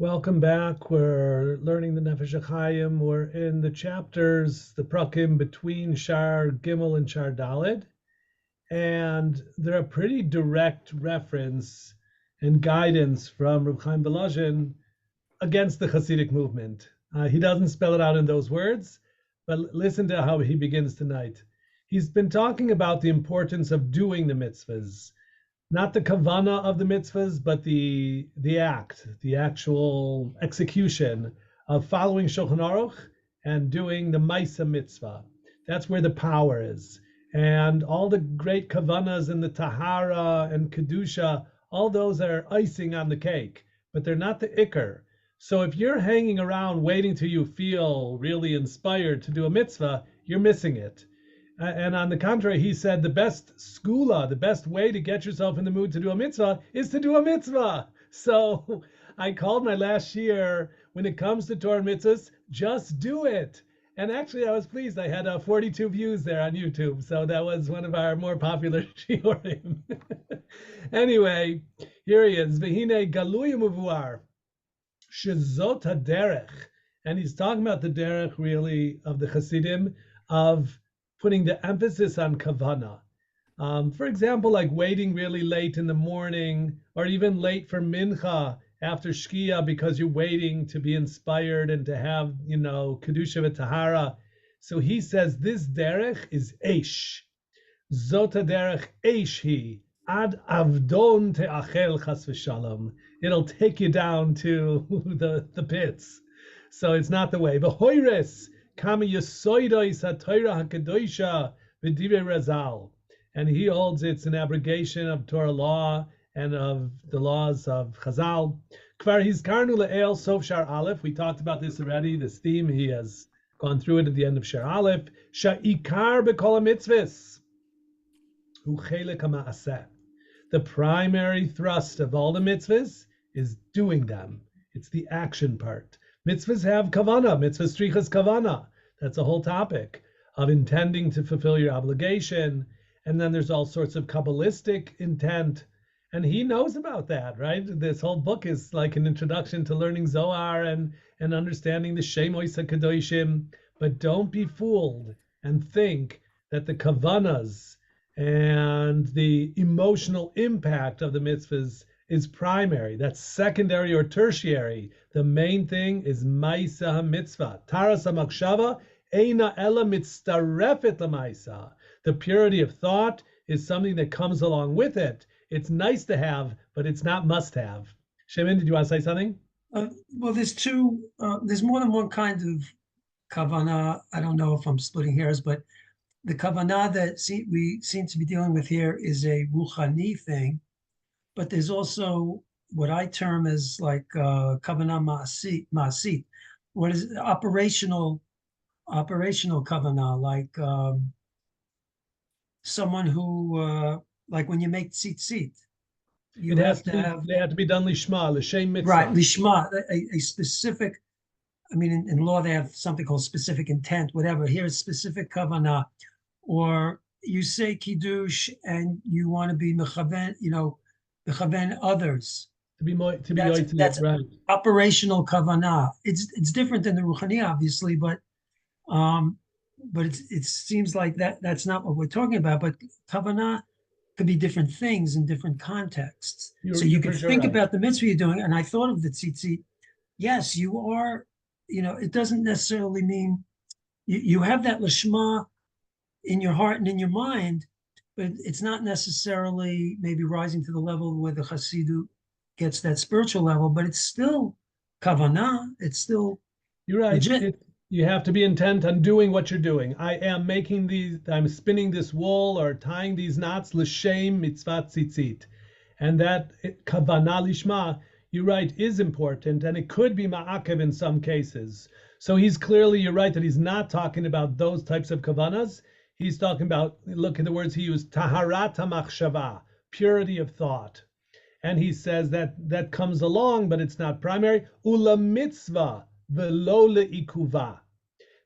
Welcome back. We're learning the Nefesh HaHaim. We're in the chapters, the prakim between Sha'ar Gimel and Sha'ar Daled, and they're a pretty direct reference and guidance from Reb Chaim Volozhin against the Hasidic movement. He doesn't spell it out in those words, but listen to how he begins tonight. He's been talking about the importance of doing the mitzvahs, not the kavana of the mitzvahs, but the act, the actual execution of following Shulchan Aruch and doing the Maisa mitzvah. That's where the power is. And all the great kavanas and the tahara and kedusha, all those are icing on the cake, but they're not the ikar. So if you're hanging around waiting till you feel really inspired to do a mitzvah, you're missing it. And on the contrary, he said the best skula, the best way to get yourself in the mood to do a mitzvah is to do a mitzvah. So I called my last year, when it comes to Torah mitzvahs, just do it. And actually, I was pleased. I had 42 views there on YouTube. So that was one of our more popular shiurim. Anyway, here he is. V'hine galuy muvuar, shezot haderech. And he's talking about the derech, really, of the Hasidim, of putting the emphasis on kavana. For example, like waiting really late in the morning, or even late for mincha after shkia because you're waiting to be inspired and to have, kedusha v'tahara. So he says this derech is eish. Zota derech eish hi ad avdon te'achel chas v'shalom. It'll take you down to the pits. So it's not the way. V'hoires Kama Yesoidois HaTorah HaKadoisha V'divrei Razal. And he holds it's an abrogation of Torah law and of the laws of Chazal. Kvar Hizkarnu Le'el Sof Sha'ar Aleph. We talked about this already, this theme. He has gone through it at the end of Sha'ar Aleph. Sha'ikar B'kol HaMitzvahs Hu Chelek HaMa'aseh. The primary thrust of all the mitzvahs is doing them. It's the action part. Mitzvahs have kavana, mitzvahs strichas kavana. That's a whole topic of intending to fulfill your obligation. And then there's all sorts of Kabbalistic intent. And he knows about that, right? This whole book is like an introduction to learning Zohar and understanding the Shemois HaKadoshim. But don't be fooled and think that the kavanas and the emotional impact of the mitzvahs is primary. That's secondary or tertiary. The main thing is Maisa HaMitzvah. Taras HaMakshava Eina Ela Mitztarefet LaMaisa. The purity of thought is something that comes along with it. It's nice to have, but it's not must have. Shemin, did you want to say something? Well, there's more than one kind of kavanah. I don't know if I'm splitting hairs, but the kavanah that we seem to be dealing with here is a ruchani thing. But there's also what I term as like kavanah ma'asit. What is operational kavanah, like someone who, like when you make tzitzit, They have to be done lishma, l'shem mitzvah. Right, lishma, a specific. I mean, in law they have something called specific intent, whatever. Here it's specific kavanah, or you say kiddush and you want to be mechaven, mechaven others. That's right. Operational kavanah. It's different than the ruchani, obviously, but it seems like that's not what we're talking about. But kavanah could be different things in different contexts. So you can think about the mitzvah you're doing, and I thought of the tzitzit. Yes, you are. It doesn't necessarily mean you have that lishma in your heart and in your mind, but it's not necessarily maybe rising to the level where the Hasidu gets that spiritual level, but it's still kavanah. It's still you're right. Legit. You have to be intent on doing what you're doing. I'm spinning this wool or tying these knots, l'shem mitzvah tzitzit. And that kavanah lishma, you're right, is important, and it could be ma'akev in some cases. So you're right, that he's not talking about those types of kavanas. He's talking about, look at the words he used, taharat hamachshava, purity of thought. And he says that comes along, but it's not primary. Ula mitzvah velo le'ikuva.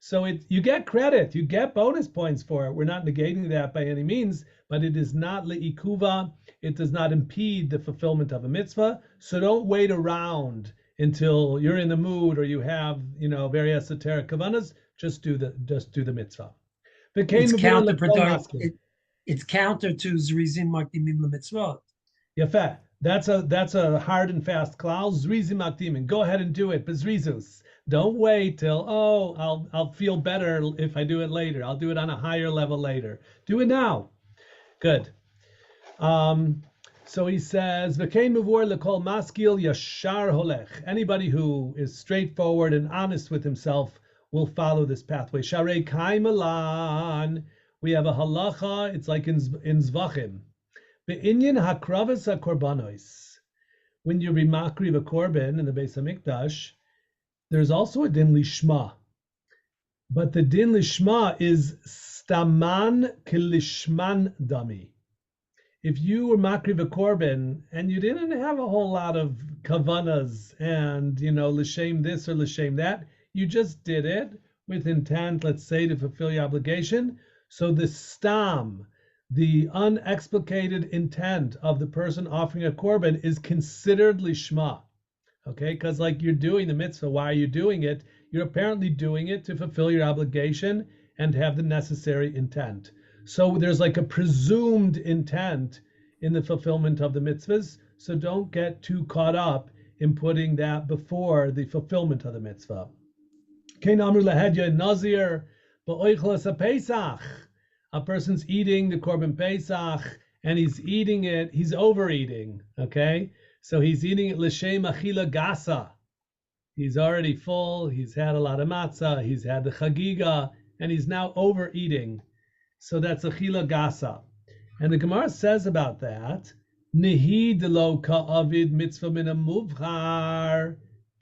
So you get credit, you get bonus points for it. We're not negating that by any means, but it is not le'ikuva. It does not impede the fulfillment of a mitzvah. So don't wait around until you're in the mood or you have, very esoteric kavanas. Just do the mitzvah. It's counterproductive. It's counter to zrizim makdimim lemitzvot. Yafeh. That's a hard and fast klal. Zrizim makdimim. Go ahead and do it, but zrizus. Don't wait till I'll feel better if I do it later. I'll do it on a higher level later. Do it now. Good. So he says, "V'kein muvor lekol maskil yashar holech." Anybody who is straightforward and honest with himself will follow this pathway. Sharei kaimalan. We have a halacha. It's like in Zvachim. Be'inyan hakravas hakorbanos. When you remakriv a korban in the Beis Hamikdash, there's also a din lishma. But the din lishma is staman kilishman dami. If you were makriv a korban and you didn't have a whole lot of kavanas and, l'shem this or l'shem that, you just did it with intent, let's say, to fulfill your obligation. So the stam, the unexplicated intent of the person offering a korban is considered lishma. Okay, because like you're doing the mitzvah, why are you doing it? You're apparently doing it to fulfill your obligation and have the necessary intent. So there's like a presumed intent in the fulfillment of the mitzvahs. So don't get too caught up in putting that before the fulfillment of the mitzvah. A person's eating the korban pesach and he's eating it, he's overeating, okay? So he's eating it l'shem achila gasa. He's already full, he's had a lot of matzah, he's had the chagiga, and he's now overeating. So that's achila gasa. And the Gemara says about that, Nehi delo ka'avid mitzvah min muvchar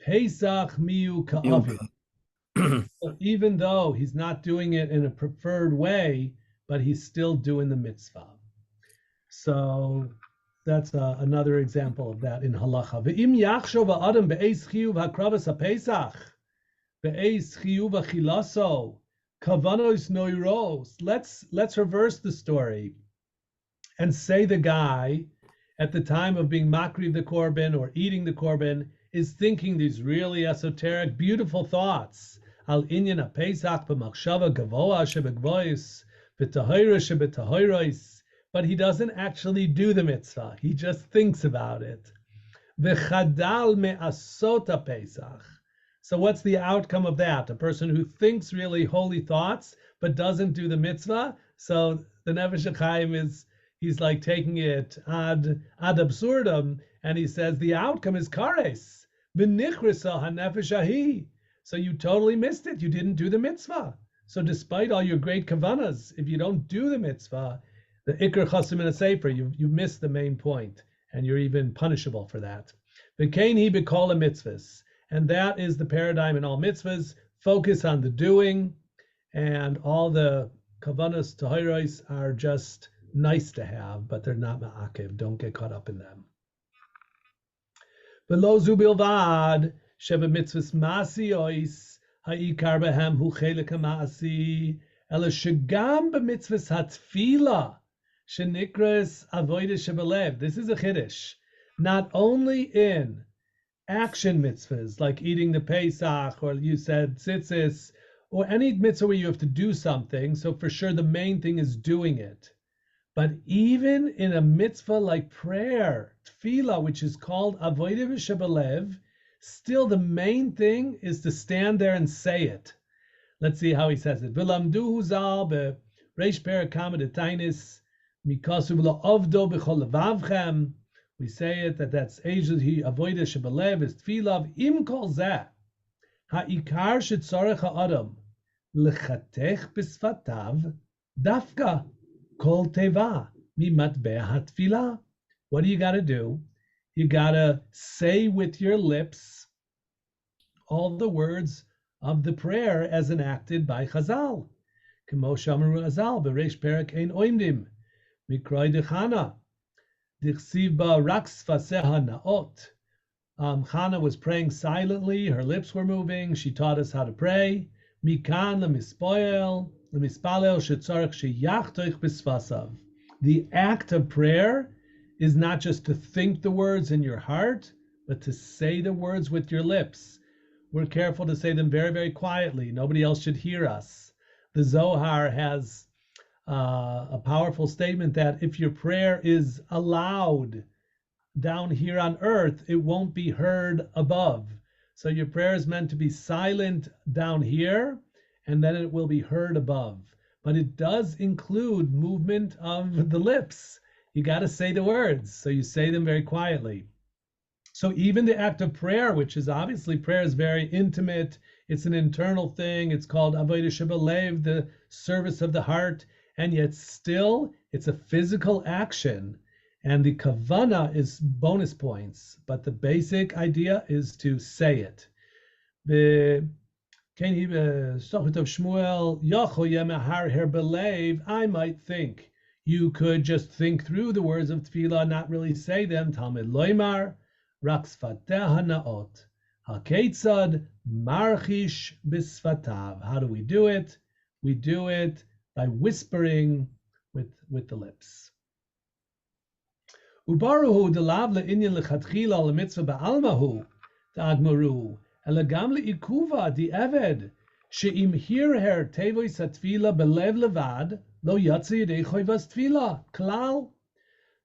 pesach miu ka'avid. So even though he's not doing it in a preferred way, but he's still doing the mitzvah. So that's another example of that in halacha. Ve'im yachshov ha'adam be'eis chiyuv ha'kravas ha'pesach be'eis chiyuv ha'chilaso kavanos noiros. Let's reverse the story and say the guy at the time of being makriv the korban or eating the korban is thinking these really esoteric, beautiful thoughts. Al inyan ha'pesach b'machshava gavoa shebegvois b'tahira shebetahiros. But he doesn't actually do the mitzvah. He just thinks about it. V'chadal me'asot pesach. So what's the outcome of that? A person who thinks really holy thoughts, but doesn't do the mitzvah. So the Nefesh HaHaim he's like taking it ad absurdum, and he says the outcome is kares. V'nichrisa ha'nefesh ahi. So you totally missed it. You didn't do the mitzvah. So despite all your great kavanas, if you don't do the mitzvah, the Iker Chasim in a Sefer, you missed the main point, and you're even punishable for that. V'kein hi b'kol mitzvahs, and that is the paradigm in all mitzvahs. Focus on the doing, and all the kavanas tahiros are just nice to have, but they're not ma'akev. Don't get caught up in them. V'lo zu bilvad sheba mitzvahs ma'asiyos ha'ikar behem hu chelik ha'ma'asi ela shegam b'mitzvahs hatfila. Shenikras avodah shebelev. This is a chiddush. Not only in action mitzvahs like eating the Pesach, or you said tzitzis, or any mitzvah where you have to do something. So for sure, the main thing is doing it. But even in a mitzvah like prayer, tefillah, which is called avodah shebelev, still the main thing is to stand there and say it. Let's see how he says it. V'lamduhu zal bereish perek kama detainis. We say it that's Asian. He avoided shebelev is tfilav im kol zeh ha'ikar shetzarech ha'adam lechatech b'sfatav dafka kol teva mimatbeh ha'tfilah. What do you got to do? You got to say with your lips all the words of the prayer as enacted by Chazal. K'mo shamaru Chazal b'reish perek ein oimdim. Mikroy dechana, dichsiv ba raks faseha naot. Chana was praying silently; her lips were moving. She taught us how to pray. Mikan lemispalel shetzarich sheyachtoich b'sfasav. The act of prayer is not just to think the words in your heart, but to say the words with your lips. We're careful to say them very, very quietly. Nobody else should hear us. The Zohar has a powerful statement that if your prayer is aloud down here on earth, it won't be heard above. So your prayer is meant to be silent down here, and then it will be heard above. But it does include movement of the lips. You got to say the words, so you say them very quietly. So even the act of prayer, which is obviously prayer is very intimate, it's an internal thing, it's called Avodah Shebelev, the service of the heart, and yet still it's a physical action. And the kavana is bonus points, but the basic idea is to say it. I might think you could just think through the words of tefillah, not really say them. Talmud loymar, rak sfateh hanaot. Haketzad marchish bisfatav. How do we do it? We do it by whispering with the lips. Ubaruhu delav le'inyan lechatchila lemitzvah ba'almahu ta'agmaruhu elagam le'ikuva di'eved she'im hirher tevoy satfila belev levad lo yatsa yedei choivas tfila klal.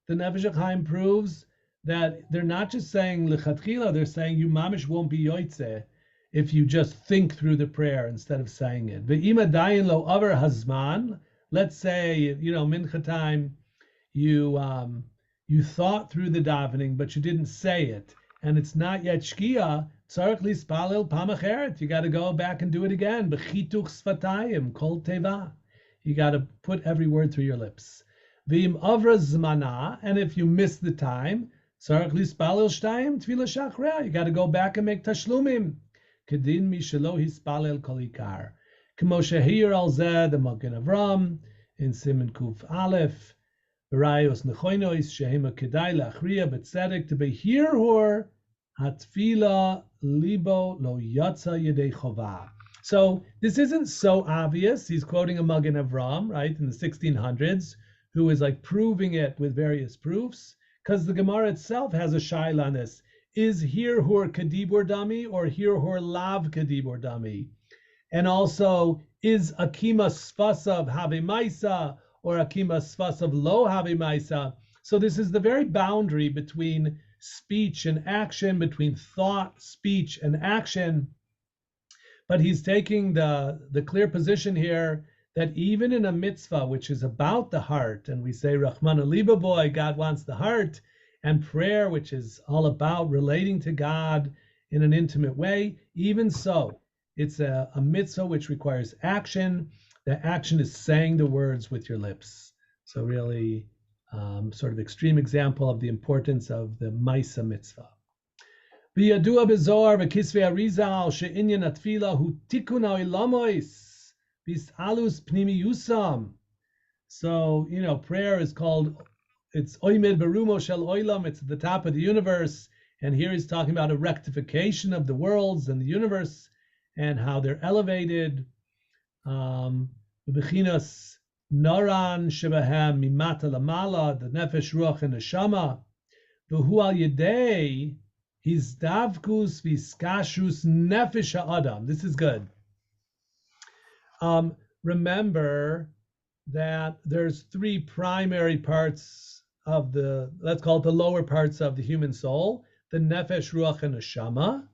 The Nefesh HaHaim proves that they're not just saying lechatchila, they're saying you mamish won't be yoitze if you just think through the prayer instead of saying it. Ve'ima dayin lo aver hazman. Let's say, mincha time, you thought through the davening, but you didn't say it, and it's not yet shkia. Tzarich lispalel pamacheret. You got to go back and do it again. Bechituch sfatayim kol teva. You got to put every word through your lips. V'im avra zmana, and if you miss the time, tzarich lispalel shtayim tefila shachrea. You got to go back and make tashlumim. Kedin mishelo hispalel kol ikar. K'mo shehir al zeh the Magen Avram in Siman Kuf Aleph. Rayos nechoinois shehema kedai lachria betzedek to be here hor hatfila libo lo yatsa yedei chova. So this isn't so obvious. He's quoting a Magen Avram, right, in the 1600s, who is like proving it with various proofs, because the Gemara itself has a shaila on this. Is here hor kadibur dami or here hor lav kadibur dami? And also, is akima sfasav have maisa or akima sfasav lo have maisa? So this is the very boundary between speech and action, between thought, speech, and action. But he's taking the clear position here that even in a mitzvah, which is about the heart, and we say Rahman Liba boy, God wants the heart, and prayer, which is all about relating to God in an intimate way, even so, it's a mitzvah which requires action. The action is saying the words with your lips. So really, sort of extreme example of the importance of the Maisa mitzvah. V'yadua bezoar v'kisvei arizal she'inyan atfila hu tikun ha'olamois v'is'alus pnimiyusam. So, prayer is called, it's oimed berumo shel oilam, it's at the top of the universe. And here he's talking about a rectification of the worlds and the universe, and how they're elevated. The bechinas naran shebahem mimata lamala, the nefesh ruach and neshama. V'hu al yedei his davkus v'skashus nefesh ha'adam. This is good. Remember that there's three primary parts of let's call it the lower parts of the human soul: the nefesh, ruach, and neshama.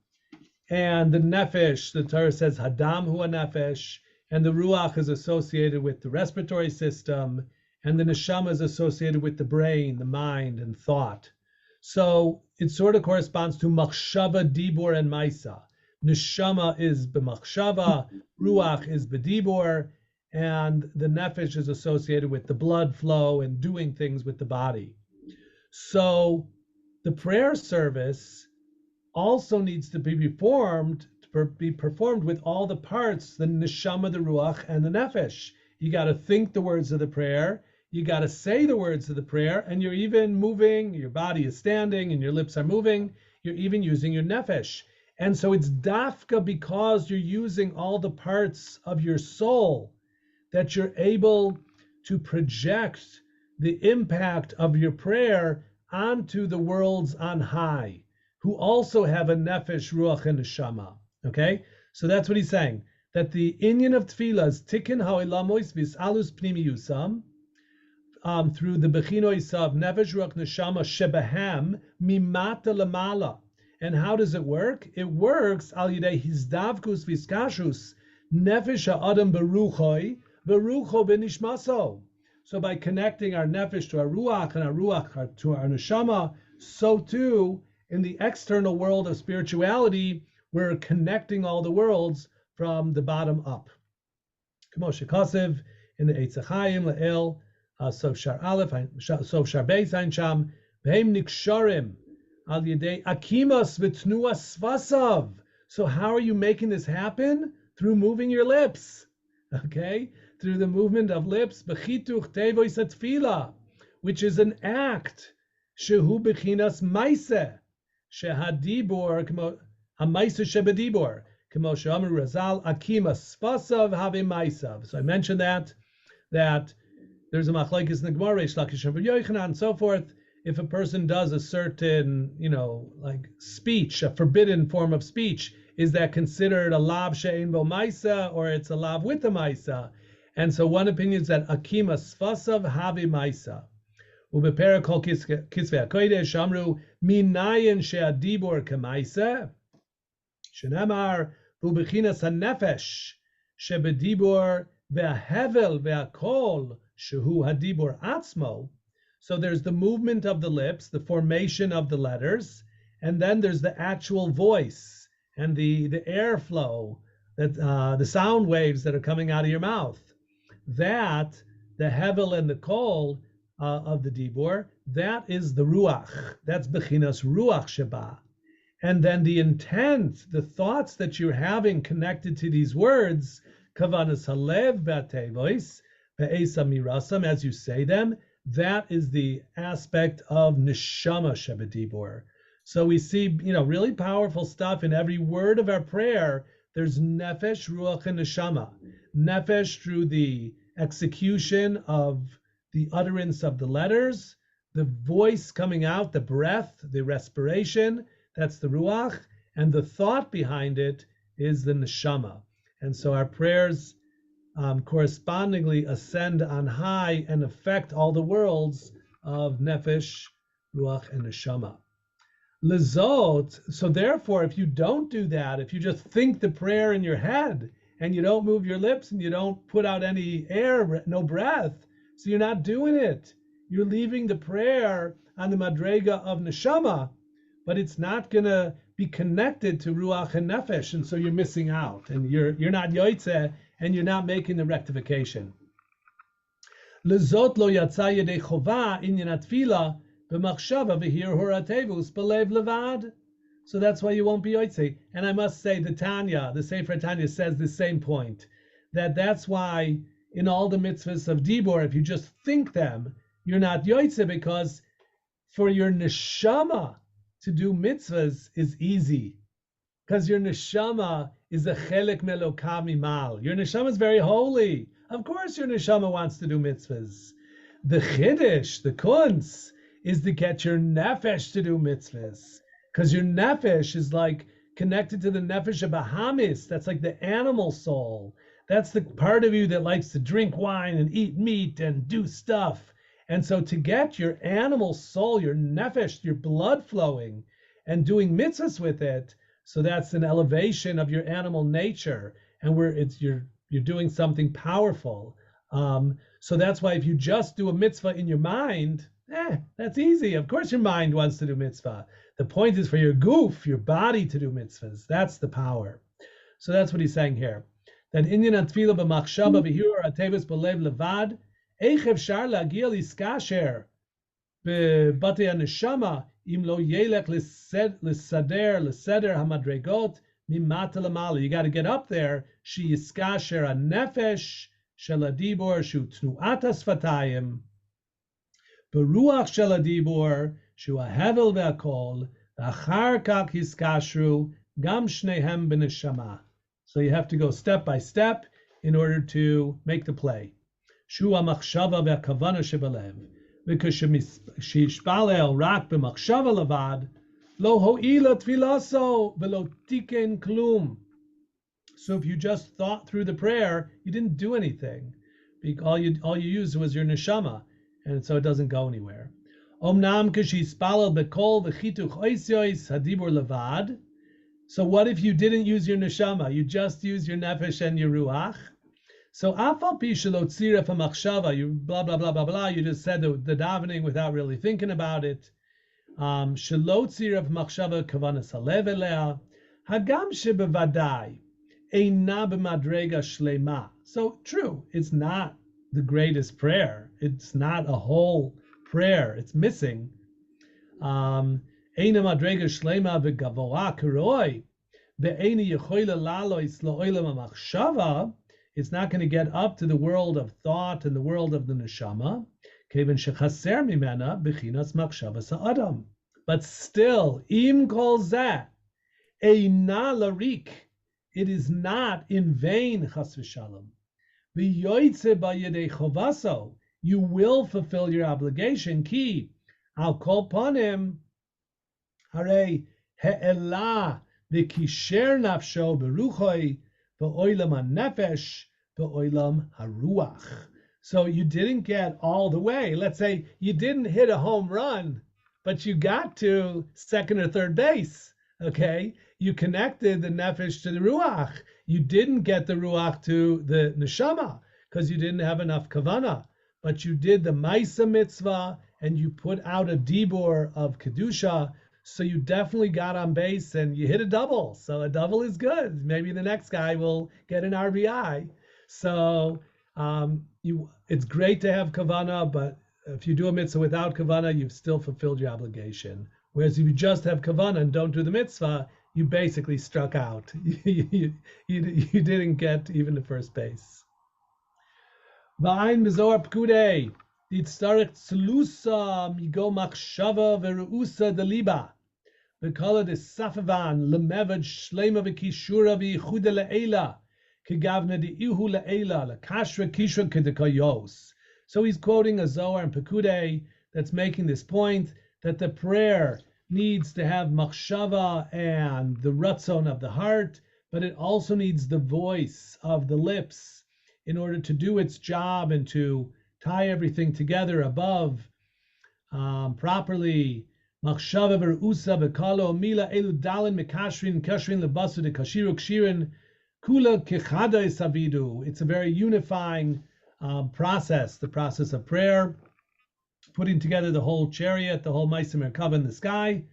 And the nefesh, the Torah says, hadam hu nefesh, and the ruach is associated with the respiratory system, and the neshama is associated with the brain, the mind, and thought. So it sort of corresponds to machshava, dibur, and maisa. Neshama is b'machshava, ruach is b'dibur, and the nefesh is associated with the blood flow and doing things with the body. So the prayer service also needs to be performed with all the parts, the neshama, the ruach, and the nefesh. You got to think the words of the prayer, you got to say the words of the prayer, and you're even moving, your body is standing and your lips are moving, you're even using your nefesh. And so it's dafka because you're using all the parts of your soul that you're able to project the impact of your prayer onto the worlds on high, who also have a nefesh, ruach, and neshama. Okay, so that's what he's saying. That the inyan of tefillah is tikkun ha'olamois v'is'alus pnimiyusam, through the bechinois of nefesh, ruach, neshama shebahem mimata lamala. And how does it work? It works al yidei hizdavkus v'skashus nefesh ha'adam beruchoi berucho benishmaso. So by connecting our nefesh to our ruach and our ruach to our neshama, so too in the external world of spirituality, we're connecting all the worlds from the bottom up. K'moshe Kosev in the HaHaim le'el Sof Sha'ar Aleph, Sof Sha'ar Beis Ein Sham, v'hem niksharim al yedei akimas v'tnuas svasav. So how are you making this happen? Through moving your lips, okay? Through the movement of lips, b'chituch tevois atfila, which is an act, shehu b'chinas maiseh, shehadibor, hamaiseh shebedibor, k'mo she'amru Razal, akimas svasav have maisav. So I mentioned that there's a machlekes in the Gemara, Reish Lakish and Yochanan, and so forth. If a person does a certain, like speech, a forbidden form of speech, is that considered a lav she'ein bo maisa, or it's a lav with a maisa? And so one opinion is that akima svasav have maisa. Ubepera kol kisvei hakodesh amru minayin she'adibor kemaisa. Shenemar ubechinas hanefesh shebedibor ve'hevel ve'akol shehu hadibor atzmo. So there's the movement of the lips, the formation of the letters, and then there's the actual voice and the airflow, that the sound waves that are coming out of your mouth. That, the hevel and the kol of the dibor, that is the ruach. That's bechinas ruach sheba. And then the intent, the thoughts that you're having connected to these words, kavanas halev b'atevois, be'esa mirasam, as you say them, that is the aspect of neshama shebedibor. So we see, really powerful stuff in every word of our prayer. There's nefesh, ruach, and neshama. Nefesh through the execution of the utterance of the letters, the voice coming out, the breath, the respiration, that's the ruach, and the thought behind it is the neshama. And so our prayers correspondingly ascend on high and affect all the worlds of nefesh, ruach, and neshama. Lezot, so therefore, if you don't do that, if you just think the prayer in your head and you don't move your lips and you don't put out any air, no breath, so you're not doing it. You're leaving the prayer on the madrega of neshama, but it's not going to be connected to ruach and nefesh, and so you're missing out, and you're not yotzeh, and you're not making the rectification. Lezot lo yatsa yedei chova inyan atfila b'machshava v'hir horatevus b'lev levad. So that's why you won't be yotzei. And I must say, the Tanya, the Sefer Tanya says the same point, that's why in all the mitzvahs of dibor, if you just think them, you're not yotzei, because for your neshama to do mitzvahs is easy, because your neshama is a chelek melokah mimal. Your neshama is very holy. Of course your neshama wants to do mitzvahs. The chiddush, the kunz, is to get your nefesh to do mitzvahs, because your nefesh is like connected to the nefesh of Bahamis. That's like the animal soul. That's the part of you that likes to drink wine and eat meat and do stuff. And so to get your animal soul, your nefesh, your blood flowing and doing mitzvahs with it, so that's an elevation of your animal nature, and you're doing something powerful. So that's why if you just do a mitzvah in your mind, that's easy. Of course your mind wants to do mitzvah. The point is for your goof, your body, to do mitzvahs. That's the power. So that's what he's saying here. That inyan atfila b'machshava v'hir atevus b'lev levad, eich efshar la'agil iskasher b'batei haneshama im lo yelech l'seder hamadregot mimata lamala. You got to get up there. She iskasher hanefesh shel hadibor shu tnuat hasfatayim beruach shel hadibor shu hahevel ve'akol v'achar kach hiskashru gam shnehem b'neshama. So you have to go step by step in order to make the play. Shu ha'machshava ve'kavana shebalev, because sheyishpalel rak b'machshava levad Lo ho'ila tfilaso velo tiken klum. So if you just thought through the prayer, you didn't do anything. All you used was your neshama, and so it doesn't go anywhere. Omnam kishispalel bekol v'chituch oisyois hadibur levad. So what if you didn't use your neshama? You just used your nefesh and your ruach. So afal pi shelo tziref hamachshava, you blah blah blah blah blah. You just said the davening without really thinking about it. Shelo tziref machshava kavanas halev elea hagam shebevadai eina b'madrega shlema. So true, it's not the greatest prayer. It's not a whole prayer. It's missing. Eina madrega shlema v'gavoa karoi be'eini yechoyle lalois lo'olam hamachshava. It's not going to get up to the world of thought and the world of the neshama. Keven shechaser mimena bechinas machshava sa'adam. But still, im kol zeh eina larik. It is not in vain, chas v'shalom. V'yoytze ba'yedei chovaso. You will fulfill your obligation. Ki al kol panim harei he'elah v'kisher nafsho beruchoi v'oilam ha'nefesh v'oilam haruach. So you didn't get all the way. Let's say you didn't hit a home run, but you got to second or third base. Okay, you connected the nefesh to the ruach. You didn't get the ruach to the neshama because you didn't have enough kavana, but you did the maisa mitzvah and you put out a dibur of kedusha. So you definitely got on base and you hit a double. So a double is good. Maybe the next guy will get an RBI. So it's great to have kavana, but if you do a mitzvah without kavana, you've still fulfilled your obligation. Whereas if you just have kavana and don't do the mitzvah, you basically struck out. you didn't get even the first base. V'ayin mizor pkudei, ditzarech tzlusa migo machshava veruusa deliba, v'kala desafavan lemevad shlema v'kishura v'yichuda le'ela, kegavna de'ihu le'ela, lekashra kishra kedekayos. So he's quoting a Zohar and Pekudei that's making this point that the prayer needs to have machshava and the ratzon of the heart, but it also needs the voice of the lips in order to do its job and to tie everything together above properly. Machshava verusa v'kalo mila elu dalin mikashrin kashrin lebasu de kashiru kshirin kula kechada savidu. It's a very unifying process, the process of prayer, putting together the whole chariot, the whole Ma'aseh Merkava in the sky.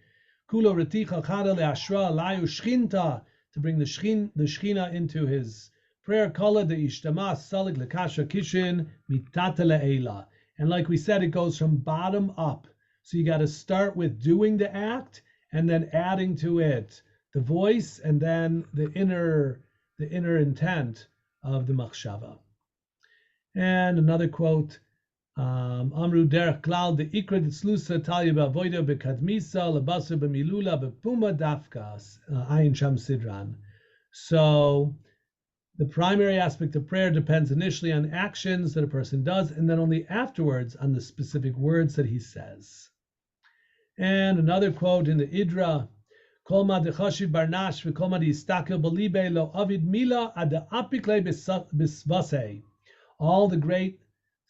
Kulo reticha chada le'ashra layu shchinta, to bring the Shechina into his prayer. Kala de ishtama salig lekasha kishin mitata le'ela. And like we said, it goes from bottom up. So you got to start with doing the act and then adding to it the voice and then the inner intent of the machshava. And another quote, Amru derech klal de ikra ditzlusa talya ba'avoida bekadmisa lebasa b'milula b'puma dafkas ayin sham sidran. So the primary aspect of prayer depends initially on actions that a person does, and then only afterwards on the specific words that he says. And another quote in the Idra, Kol ma dechashiv barnash v'kol ma distakel b'libe lo avid mila ada apikle bisvasei. All the great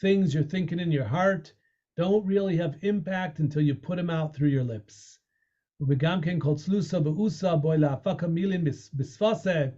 things you're thinking in your heart don't really have impact until you put them out through your lips. Ubegamken kol tzlusa b'usa boy la'afaka milin bisvasei.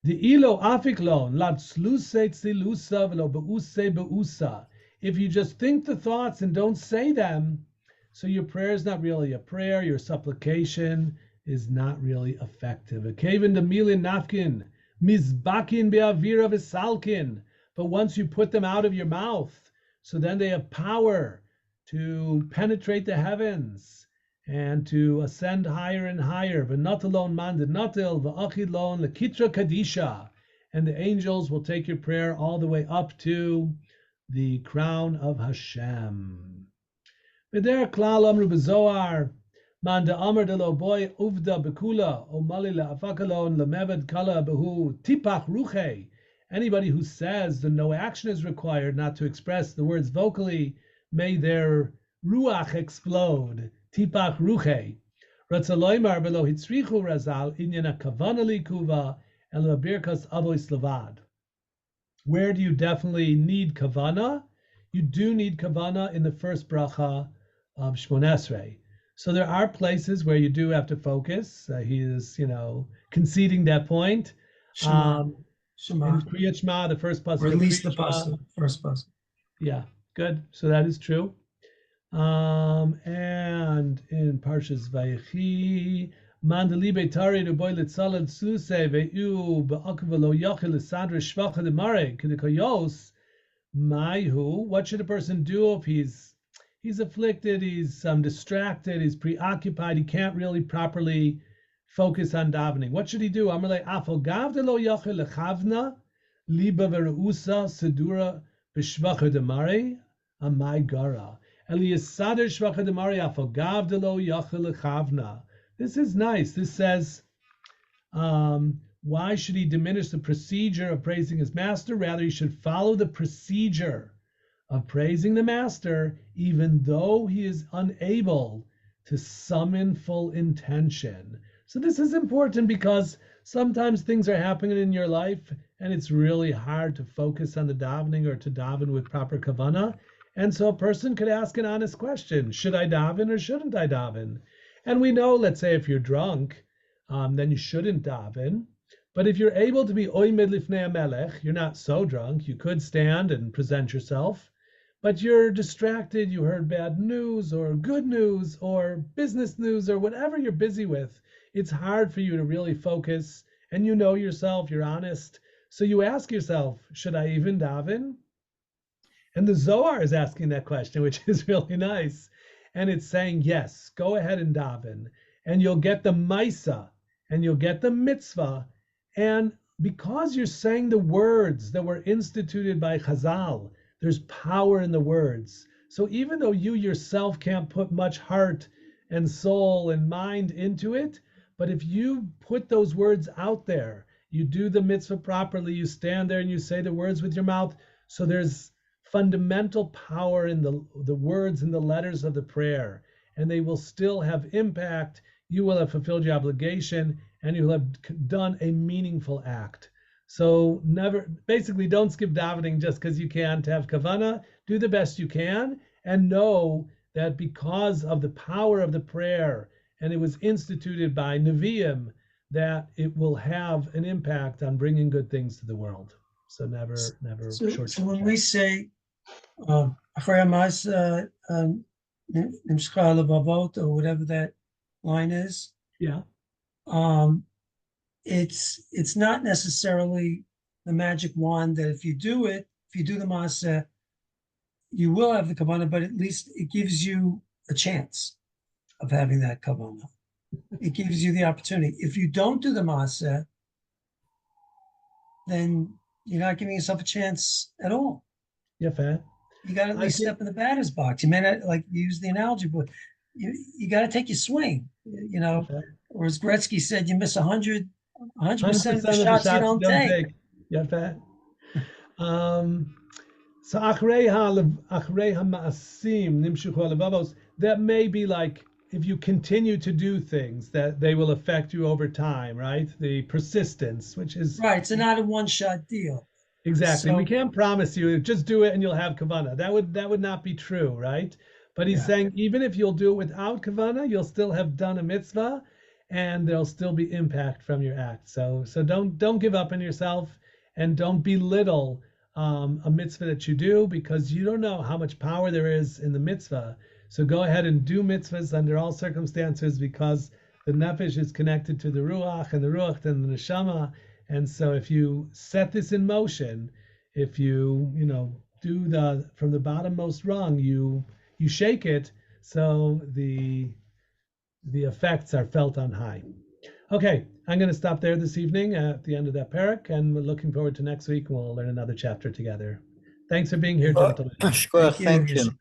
De'ilo afiklon la tzluse tzlusa v'lo b'use b'usa. If you just think the thoughts and don't say them, so your prayer is not really a prayer, your supplication is not really effective. Akaven de milin nafkin, mizbakin be'avira v'salkin. But once you put them out of your mouth, so then they have power to penetrate the heavens and to ascend higher and higher. V'natalon man de natil v'achidlon lekitra kadisha. And the angels will take your prayer all the way up to the crown of Hashem. V'der klal amru b'zohar, man de amr de lo boy uvda bekula, o mali le'afakalon lemevad kala behu tipach ruche. Anybody who says that no action is required, not to express the words vocally, may their ruach explode. Tipach ruche. Ratzaloymar below hitzrichu razal inyan kavana likuva elo birkas avois levad. Where do you definitely need kavana? You do need kavana in the first bracha of Shmon Esrei. So there are places where you do have to focus. He is, conceding that point. Shema. In Kriyat Shema, the first pasuk. Or at least the pasuk, first pasuk. Yeah, good. So that is true. And in Parshas Vayechi, Mandali Beitari to boy litzalad suse ve'u ba'akvelo yachil sadra shvacha de mare kidikoyos maihu. What should a person do if he's afflicted, he's distracted, he's preoccupied, he can't really properly focus on davening? What should he do? Amalei afogav de lo yachil lechavna liba verusa sedura b'shvacha de mare amai gara. This is nice. This says, why should he diminish the procedure of praising his master? Rather, he should follow the procedure of praising the master, even though he is unable to summon full intention. So this is important because sometimes things are happening in your life and it's really hard to focus on the davening or to daven with proper kavanah. And so a person could ask an honest question: should I daven or shouldn't I daven? And we know, let's say, if you're drunk, then you shouldn't daven. But if you're able to be oimed lifnei hamelech, you're not so drunk, you could stand and present yourself, but you're distracted, you heard bad news or good news or business news or whatever you're busy with, it's hard for you to really focus, and you know yourself, you're honest. So you ask yourself, should I even daven? And the Zohar is asking that question, which is really nice. And it's saying, yes, go ahead and daven. And you'll get the maisa, and you'll get the mitzvah. And because you're saying the words that were instituted by Chazal, there's power in the words. So even though you yourself can't put much heart and soul and mind into it, but if you put those words out there, you do the mitzvah properly, you stand there and you say the words with your mouth, so there's fundamental power in the words and the letters of the prayer, and they will still have impact. You will have fulfilled your obligation, and you'll have done a meaningful act. So basically don't skip davening just because you can't have kavanah. Do the best you can, and know that because of the power of the prayer, and it was instituted by Nevi'im, that it will have an impact on bringing good things to the world. So never short. So when we say Achrei Hama'aseh Nimshcha Levavot, or whatever that line is, yeah, it's not necessarily the magic wand that if you do the Maaseh, you will have the kavanah, but at least it gives you a chance of having that kavanah. It gives you the opportunity. If you don't do the Maaseh, then you're not giving yourself a chance at all. Yeah, fair. You got to at least step in the batter's box. You may not like use the analogy, but you got to take your swing. Or as Gretzky said, you miss 100% of the shots you don't take. Yeah, fair. So Achrei Hama'asim Nimshuchu Levavos, that may be like if you continue to do things that they will affect you over time, right? The persistence, which is right. It's not a one-shot deal. Exactly. So, we can't promise you just do it and you'll have kavanah. That would not be true, right? But he's saying even if you'll do it without kavanah, you'll still have done a mitzvah, and there'll still be impact from your act. So don't give up on yourself, and don't belittle a mitzvah that you do, because you don't know how much power there is in the mitzvah. So go ahead and do mitzvahs under all circumstances, because the nefesh is connected to the ruach, and the ruach and the neshama. And so if you set this in motion, if you do from the bottommost rung, you shake it, so the effects are felt on high. Okay, I'm going to stop there this evening at the end of that parak, and we're looking forward to next week. We'll learn another chapter together. Thanks for being here, gentlemen. Thank you.